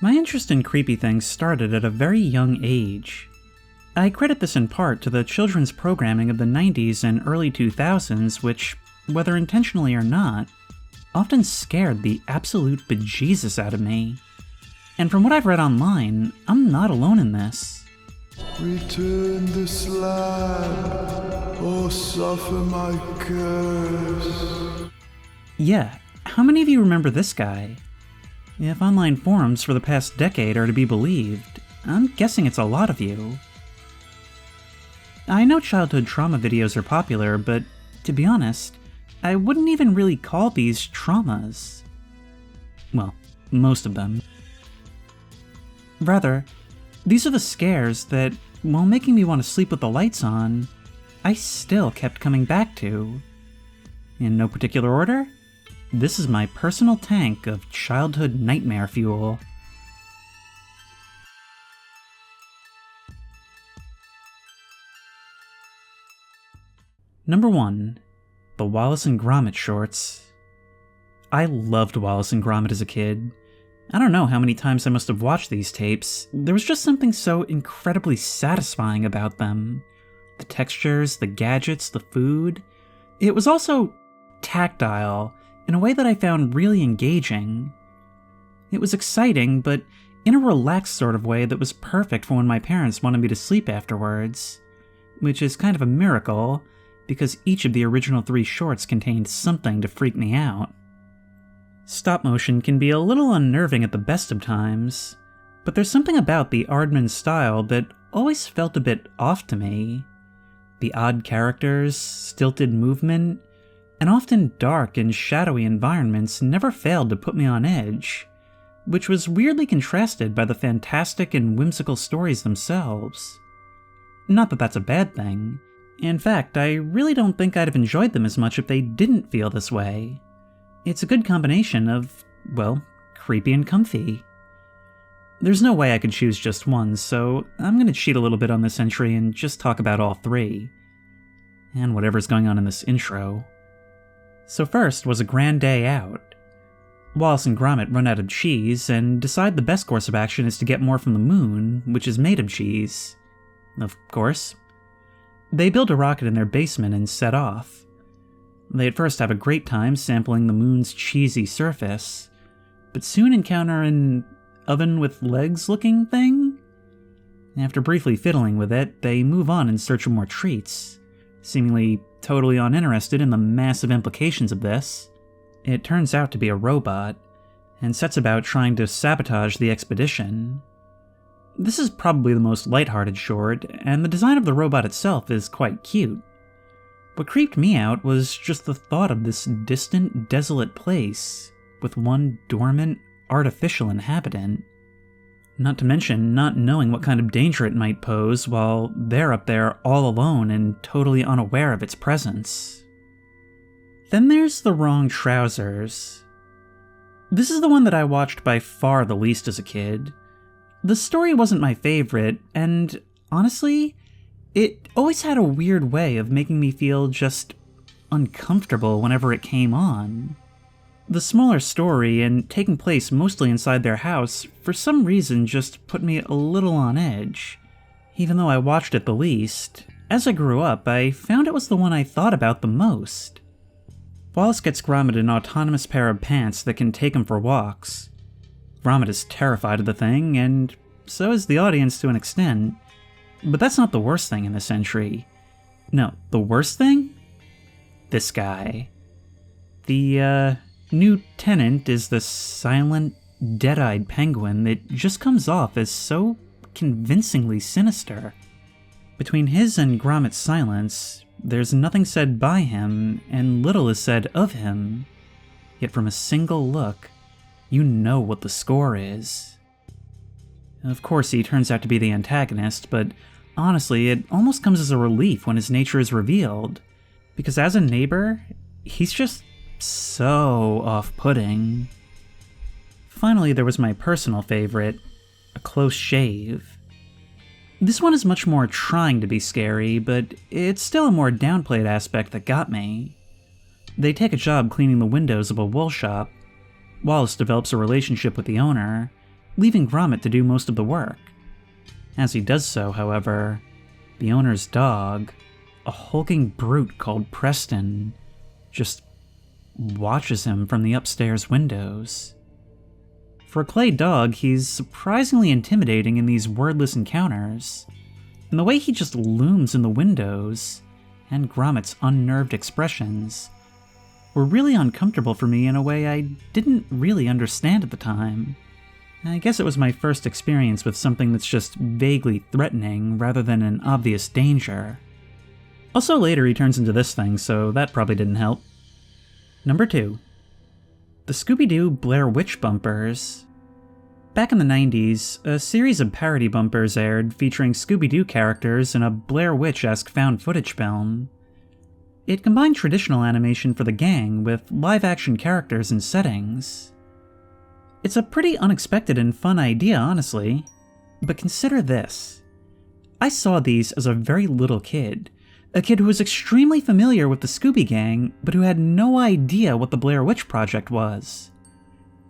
My interest in creepy things started at a very young age. I credit this in part to the children's programming of the 90s and early 2000s, which, whether intentionally or not, often scared the absolute bejesus out of me. And from what I've read online, I'm not alone in this. Return the slab, or suffer my curse. Yeah, how many of you remember this guy? If online forums for the past decade are to be believed, I'm guessing it's a lot of you. I know childhood trauma videos are popular, but to be honest, I wouldn't even really call these traumas. Well, most of them. Rather, these are the scares that, while making me want to sleep with the lights on, I still kept coming back to. In no particular order, this is my personal tank of childhood nightmare fuel. Number 1. The Wallace and Grommet shorts. I loved Wallace and Grommet as a kid. I don't know how many times I must have watched these tapes. There was just something so incredibly satisfying about them. The textures, the gadgets, the food. It was also tactile, in a way that I found really engaging. It was exciting, but in a relaxed sort of way that was perfect for when my parents wanted me to sleep afterwards. Which is kind of a miracle, because each of the original 3 shorts contained something to freak me out. Stop motion can be a little unnerving at the best of times, but there's something about the Aardman style that always felt a bit off to me. The odd characters, stilted movement, and often dark and shadowy environments never failed to put me on edge, which was weirdly contrasted by the fantastic and whimsical stories themselves. Not that that's a bad thing. In fact, I really don't think I'd have enjoyed them as much if they didn't feel this way. It's a good combination of, well, creepy and comfy. There's no way I could choose just one, so I'm gonna cheat a little bit on this entry and just talk about all 3. And whatever's going on in this intro. So first was a grand day out. Wallace and Grommet run out of cheese and decide the best course of action is to get more from the moon, which is made of cheese. Of course. They build a rocket in their basement and set off. They at first have a great time sampling the moon's cheesy surface, but soon encounter an oven with legs looking thing? After briefly fiddling with it, they move on in search of more treats, seemingly totally uninterested in the massive implications of this. It turns out to be a robot, and sets about trying to sabotage the expedition. This is probably the most lighthearted short, and the design of the robot itself is quite cute. What creeped me out was just the thought of this distant, desolate place, with one dormant, artificial inhabitant. Not to mention not knowing what kind of danger it might pose while they're up there all alone and totally unaware of its presence. Then there's The Wrong Trousers. This is the one that I watched by far the least as a kid. The story wasn't my favorite, and honestly, it always had a weird way of making me feel just uncomfortable whenever it came on. The smaller story, and taking place mostly inside their house, for some reason just put me a little on edge. Even though I watched it the least, as I grew up, I found it was the one I thought about the most. Wallace gets Grommet an autonomous pair of pants that can take him for walks. Grommet is terrified of the thing, and so is the audience to an extent. But that's not the worst thing in this entry. No, the worst thing? This guy. The, new tenant is the silent, dead-eyed penguin that just comes off as so convincingly sinister. Between his and Grommet's silence, there's nothing said by him, and little is said of him. Yet from a single look, you know what the score is. Of course, he turns out to be the antagonist, but honestly, it almost comes as a relief when his nature is revealed, because as a neighbor, he's just so off-putting. Finally, there was my personal favorite, A Close Shave. This one is much more trying to be scary, but it's still a more downplayed aspect that got me. They take a job cleaning the windows of a wool shop. Wallace develops a relationship with the owner, leaving Grommet to do most of the work. As he does so, however, the owner's dog, a hulking brute called Preston, just watches him from the upstairs windows. For a clay dog, he's surprisingly intimidating in these wordless encounters, and the way he just looms in the windows, and Grommet's unnerved expressions, were really uncomfortable for me in a way I didn't really understand at the time. I guess it was my first experience with something that's just vaguely threatening rather than an obvious danger. Also later he turns into this thing, so that probably didn't help. Number 2. The Scooby-Doo Blair Witch bumpers. Back in the 90s, a series of parody bumpers aired featuring Scooby-Doo characters in a Blair Witch-esque found footage film. It combined traditional animation for the gang with live-action characters and settings. It's a pretty unexpected and fun idea, honestly. But consider this. I saw these as a very little kid. A kid who was extremely familiar with the Scooby Gang, but who had no idea what the Blair Witch Project was.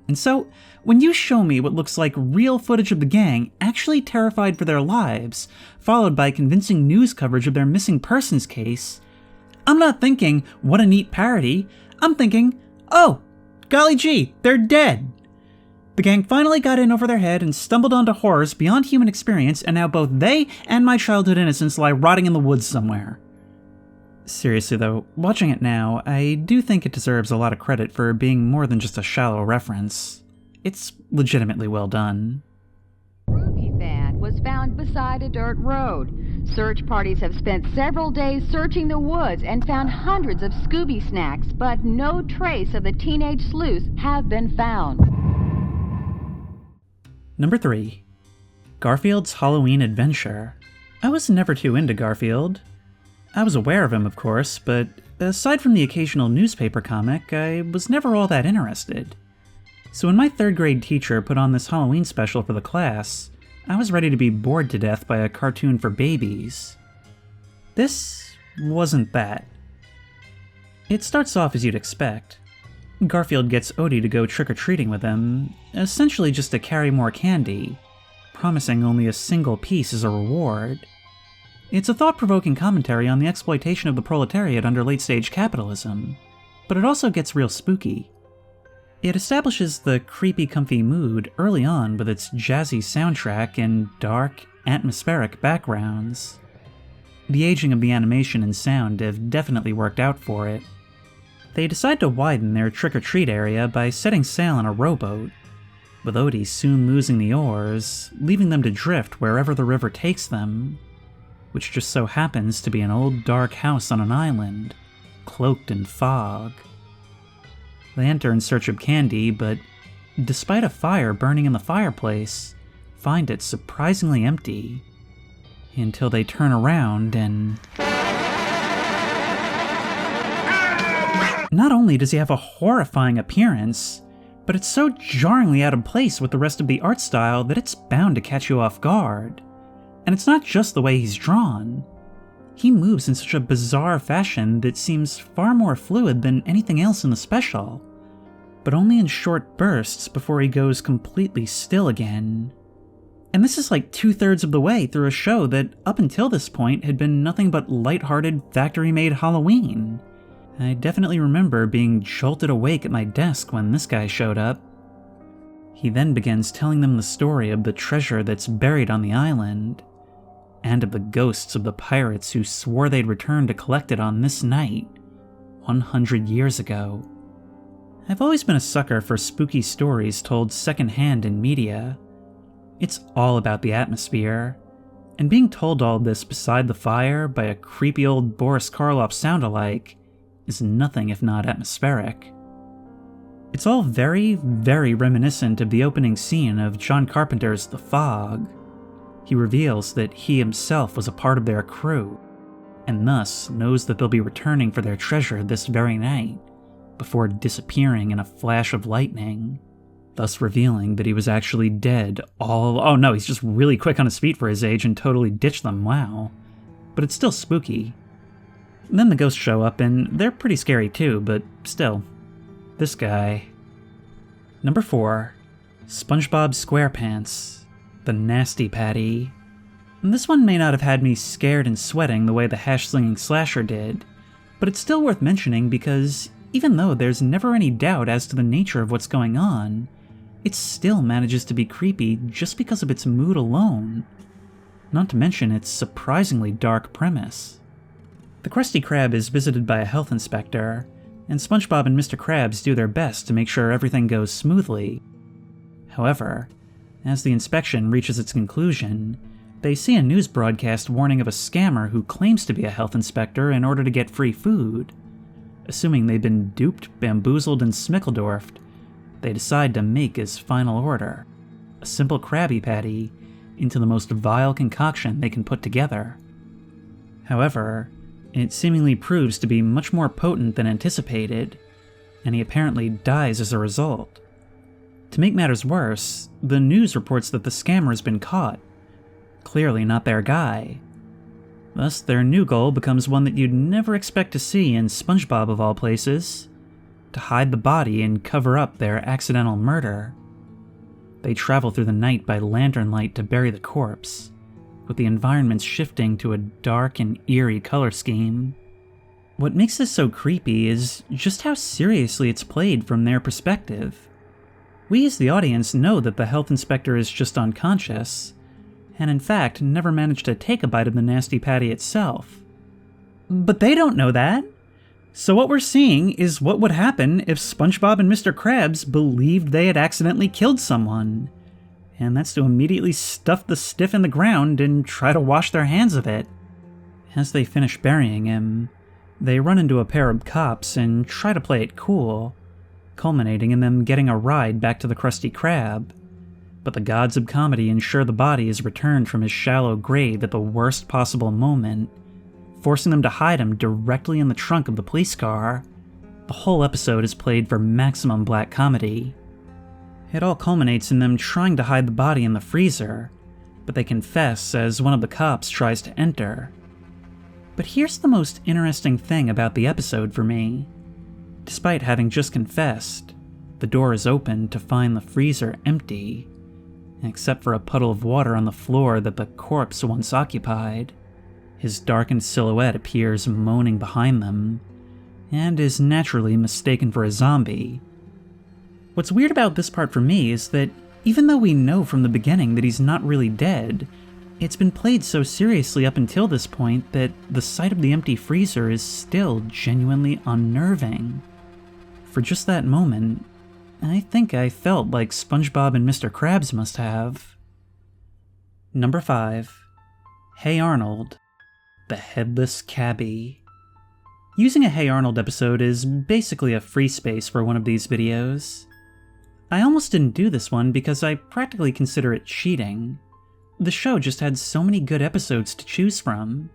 And so, when you show me what looks like real footage of the gang actually terrified for their lives, followed by convincing news coverage of their missing persons case, I'm not thinking, what a neat parody. I'm thinking, oh, golly gee, they're dead. The gang finally got in over their head and stumbled onto horrors beyond human experience, and now both they and my childhood innocence lie rotting in the woods somewhere. Seriously though, watching it now, I do think it deserves a lot of credit for being more than just a shallow reference. It's legitimately well done. Ruby van was found beside a dirt road. Search parties have spent several days searching the woods and found hundreds of Scooby snacks, but no trace of the teenage sleuths have been found. Number 3. Garfield's Halloween Adventure. I was never too into Garfield. I was aware of him, of course, but aside from the occasional newspaper comic, I was never all that interested. So when my 3rd grade teacher put on this Halloween special for the class, I was ready to be bored to death by a cartoon for babies. This wasn't that. It starts off as you'd expect. Garfield gets Odie to go trick-or-treating with him, essentially just to carry more candy, promising only a single piece as a reward. It's a thought-provoking commentary on the exploitation of the proletariat under late-stage capitalism, but it also gets real spooky. It establishes the creepy, comfy mood early on with its jazzy soundtrack and dark, atmospheric backgrounds. The aging of the animation and sound have definitely worked out for it. They decide to widen their trick-or-treat area by setting sail on a rowboat, with Odie soon losing the oars, leaving them to drift wherever the river takes them, which just so happens to be an old dark house on an island, cloaked in fog. They enter in search of candy, but despite a fire burning in the fireplace, find it surprisingly empty, until they turn around and... Not only does he have a horrifying appearance, but it's so jarringly out of place with the rest of the art style that it's bound to catch you off guard. And it's not just the way he's drawn. He moves in such a bizarre fashion that seems far more fluid than anything else in the special, but only in short bursts before he goes completely still again. And this is like 2/3 of the way through a show that, up until this point, had been nothing but lighthearted, factory-made Halloween. I definitely remember being jolted awake at my desk when this guy showed up. He then begins telling them the story of the treasure that's buried on the island, and of the ghosts of the pirates who swore they'd return to collect it on this night, 100 years ago. I've always been a sucker for spooky stories told secondhand in media. It's all about the atmosphere, and being told all this beside the fire by a creepy old Boris Karloff sound-alike is nothing if not atmospheric. It's all very, very reminiscent of the opening scene of John Carpenter's The Fog. He reveals that he himself was a part of their crew, and thus knows that they'll be returning for their treasure this very night, before disappearing in a flash of lightning, thus revealing that he was actually dead all— oh no, he's just really quick on his feet for his age and totally ditched them, wow. But it's still spooky. Then the ghosts show up, and they're pretty scary too, but still. This guy. Number 4. SpongeBob SquarePants, the Nasty Patty. And this one may not have had me scared and sweating the way the hash-slinging slasher did, but it's still worth mentioning because even though there's never any doubt as to the nature of what's going on, it still manages to be creepy just because of its mood alone. Not to mention its surprisingly dark premise. The Krusty Krab is visited by a health inspector, and SpongeBob and Mr. Krabs do their best to make sure everything goes smoothly. However, as the inspection reaches its conclusion, they see a news broadcast warning of a scammer who claims to be a health inspector in order to get free food. Assuming they've been duped, bamboozled, and smickledorfed, they decide to make his final order, a simple Krabby Patty, into the most vile concoction they can put together. However, it seemingly proves to be much more potent than anticipated, and he apparently dies as a result. To make matters worse, the news reports that the scammer has been caught. Clearly not their guy. Thus, their new goal becomes one that you'd never expect to see in SpongeBob of all places: to hide the body and cover up their accidental murder. They travel through the night by lantern light to bury the corpse, with the environments shifting to a dark and eerie color scheme. What makes this so creepy is just how seriously it's played from their perspective. We as the audience know that the health inspector is just unconscious, and in fact never managed to take a bite of the Nasty Patty itself. But they don't know that. So what we're seeing is what would happen if SpongeBob and Mr. Krabs believed they had accidentally killed someone. And that's to immediately stuff the stiff in the ground and try to wash their hands of it. As they finish burying him, they run into a pair of cops and try to play it cool, culminating in them getting a ride back to the Krusty Krab. But the gods of comedy ensure the body is returned from his shallow grave at the worst possible moment, forcing them to hide him directly in the trunk of the police car. The whole episode is played for maximum black comedy. It all culminates in them trying to hide the body in the freezer, but they confess as one of the cops tries to enter. But here's the most interesting thing about the episode for me. Despite having just confessed, the door is open to find the freezer empty, except for a puddle of water on the floor that the corpse once occupied. His darkened silhouette appears moaning behind them, and is naturally mistaken for a zombie. What's weird about this part for me is that even though we know from the beginning that he's not really dead, it's been played so seriously up until this point that the sight of the empty freezer is still genuinely unnerving. For just that moment, I think I felt like SpongeBob and Mr. Krabs must have. Number 5. Hey Arnold, the Headless Cabie. Using a Hey Arnold episode is basically a free space for one of these videos. I almost didn't do this one because I practically consider it cheating. The show just had so many good episodes to choose from.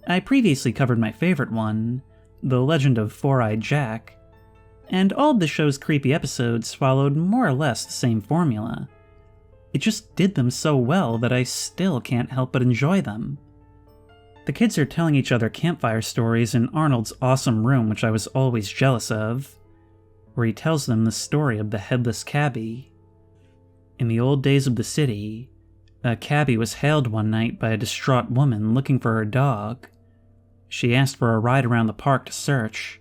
I previously covered my favorite one, The Legend of Four-Eyed Jack, and all of the show's creepy episodes followed more or less the same formula. It just did them so well that I still can't help but enjoy them. The kids are telling each other campfire stories in Arnold's awesome room, which I was always jealous of, where he tells them the story of the Headless Cabie. In the old days of the city, a cabby was hailed one night by a distraught woman looking for her dog. She asked for a ride around the park to search,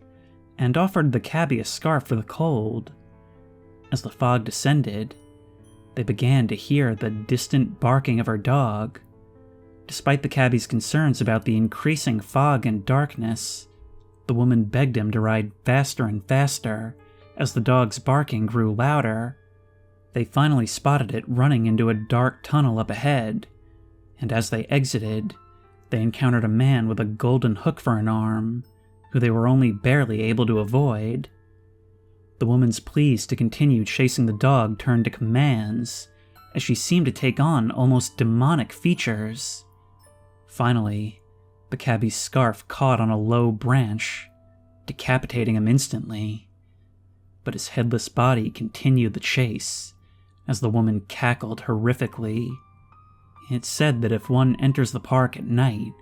and offered the cabby a scarf for the cold. As the fog descended, they began to hear the distant barking of her dog. Despite the cabbie's concerns about the increasing fog and darkness, the woman begged him to ride faster and faster as the dog's barking grew louder. They finally spotted it running into a dark tunnel up ahead, and as they exited, they encountered a man with a golden hook for an arm, who they were only barely able to avoid. The woman's pleas to continue chasing the dog turned to commands, as she seemed to take on almost demonic features. Finally, the cabbie's scarf caught on a low branch, decapitating him instantly. But his headless body continued the chase, as the woman cackled horrifically. It's said that if one enters the park at night,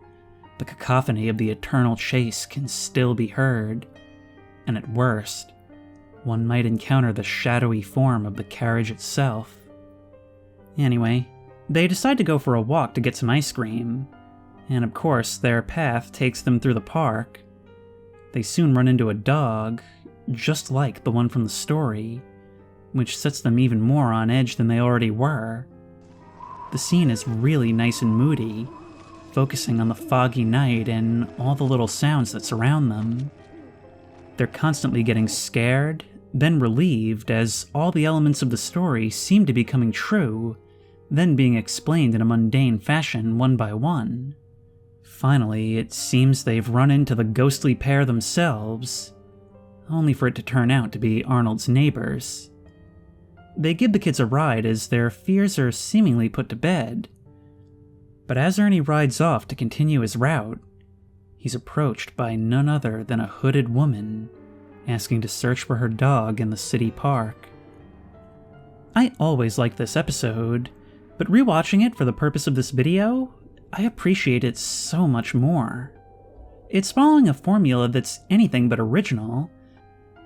the cacophony of the eternal chase can still be heard, and at worst, one might encounter the shadowy form of the carriage itself. Anyway, they decide to go for a walk to get some ice cream, and of course their path takes them through the park. They soon run into a dog, just like the one from the story, which sets them even more on edge than they already were. The scene is really nice and moody, focusing on the foggy night and all the little sounds that surround them. They're constantly getting scared, then relieved as all the elements of the story seem to be coming true, then being explained in a mundane fashion one by one. Finally, it seems they've run into the ghostly pair themselves, only for it to turn out to be Arnold's neighbors. They give the kids a ride as their fears are seemingly put to bed. But as Ernie rides off to continue his route, he's approached by none other than a hooded woman, asking to search for her dog in the city park. I always liked this episode, but rewatching it for the purpose of this video, I appreciate it so much more. It's following a formula that's anything but original,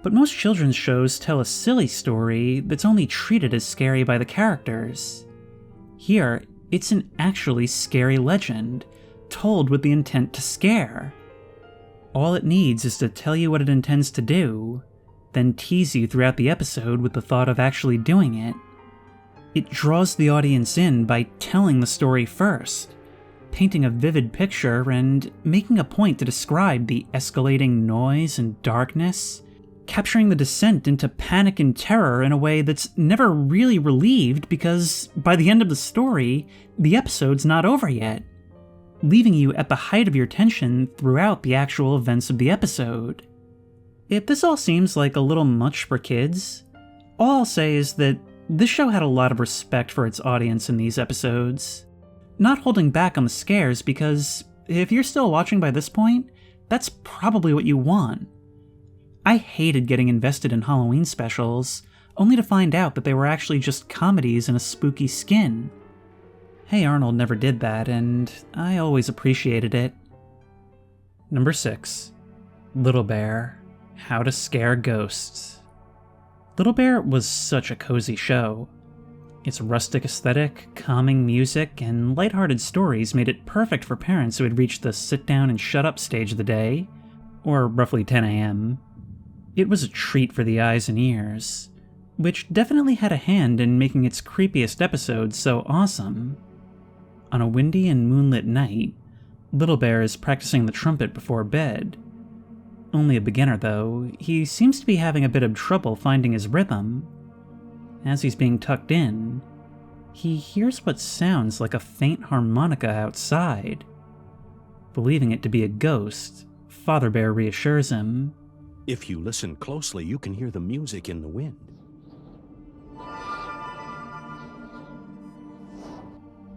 but most children's shows tell a silly story that's only treated as scary by the characters. Here, it's an actually scary legend, told with the intent to scare. All it needs is to tell you what it intends to do, then tease you throughout the episode with the thought of actually doing it. It draws the audience in by telling the story first, painting a vivid picture and making a point to describe the escalating noise and darkness, capturing the descent into panic and terror in a way that's never really relieved because by the end of the story, the episode's not over yet, leaving you at the height of your tension throughout the actual events of the episode. If this all seems like a little much for kids, all I'll say is that this show had a lot of respect for its audience in these episodes, not holding back on the scares because if you're still watching by this point, that's probably what you want. I hated getting invested in Halloween specials, only to find out that they were actually just comedies in a spooky skin. Hey Arnold never did that, and I always appreciated it. Number 6. Little Bear, How to Scare Ghosts. Little Bear was such a cozy show. Its rustic aesthetic, calming music, and lighthearted stories made it perfect for parents who had reached the sit-down and shut-up stage of the day, or roughly 10 a.m. It was a treat for the eyes and ears, which definitely had a hand in making its creepiest episodes so awesome. On a windy and moonlit night, Little Bear is practicing the trumpet before bed. Only a beginner though, he seems to be having a bit of trouble finding his rhythm. As he's being tucked in, he hears what sounds like a faint harmonica outside. Believing it to be a ghost, Father Bear reassures him. If you listen closely, you can hear the music in the wind.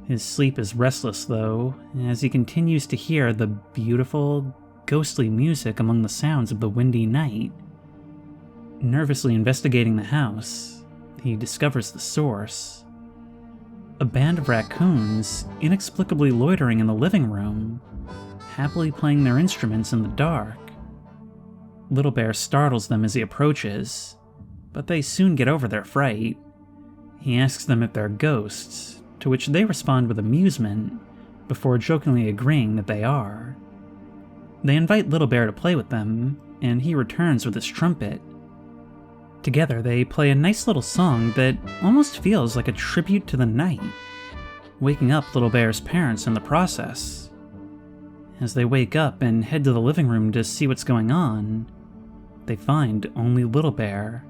His sleep is restless, though, as he continues to hear the beautiful, ghostly music among the sounds of the windy night. Nervously investigating the house, he discovers the source. A band of raccoons inexplicably loitering in the living room, happily playing their instruments in the dark. Little Bear startles them as he approaches, but they soon get over their fright. He asks them if they're ghosts, to which they respond with amusement, before jokingly agreeing that they are. They invite Little Bear to play with them, and he returns with his trumpet. Together they play a nice little song that almost feels like a tribute to the night, waking up Little Bear's parents in the process. As they wake up and head to the living room to see what's going on, they find only Little Bear,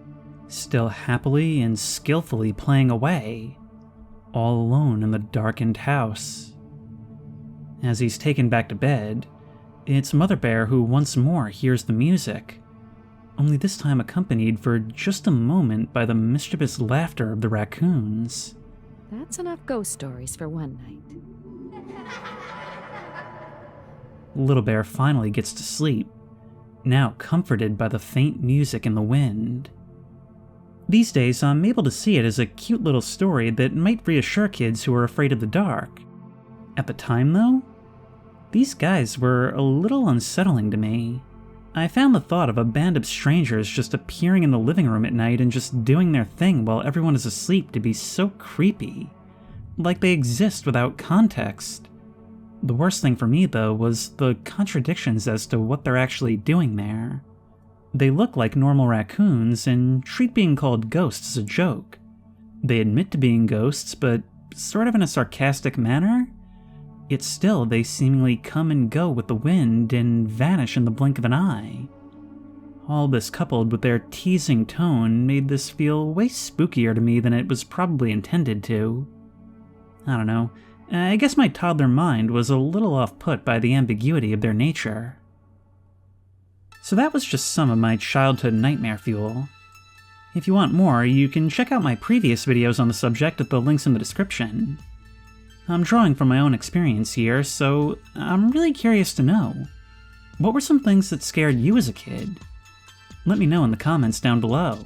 still happily and skillfully playing away, all alone in the darkened house. As he's taken back to bed, it's Mother Bear who once more hears the music, only this time accompanied for just a moment by the mischievous laughter of the raccoons. That's enough ghost stories for one night. Little Bear finally gets to sleep, now comforted by the faint music in the wind. These days, I'm able to see it as a cute little story that might reassure kids who are afraid of the dark. At the time, though, these guys were a little unsettling to me. I found the thought of a band of strangers just appearing in the living room at night and just doing their thing while everyone is asleep to be so creepy. Like they exist without context. The worst thing for me, though, was the contradictions as to what they're actually doing there. They look like normal raccoons and treat being called ghosts as a joke. They admit to being ghosts, but sort of in a sarcastic manner. Yet still, they seemingly come and go with the wind and vanish in the blink of an eye. All this coupled with their teasing tone made this feel way spookier to me than it was probably intended to. I don't know, I guess my toddler mind was a little off-put by the ambiguity of their nature. So that was just some of my childhood nightmare fuel. If you want more, you can check out my previous videos on the subject at the links in the description. I'm drawing from my own experience here, so I'm really curious to know. What were some things that scared you as a kid? Let me know in the comments down below.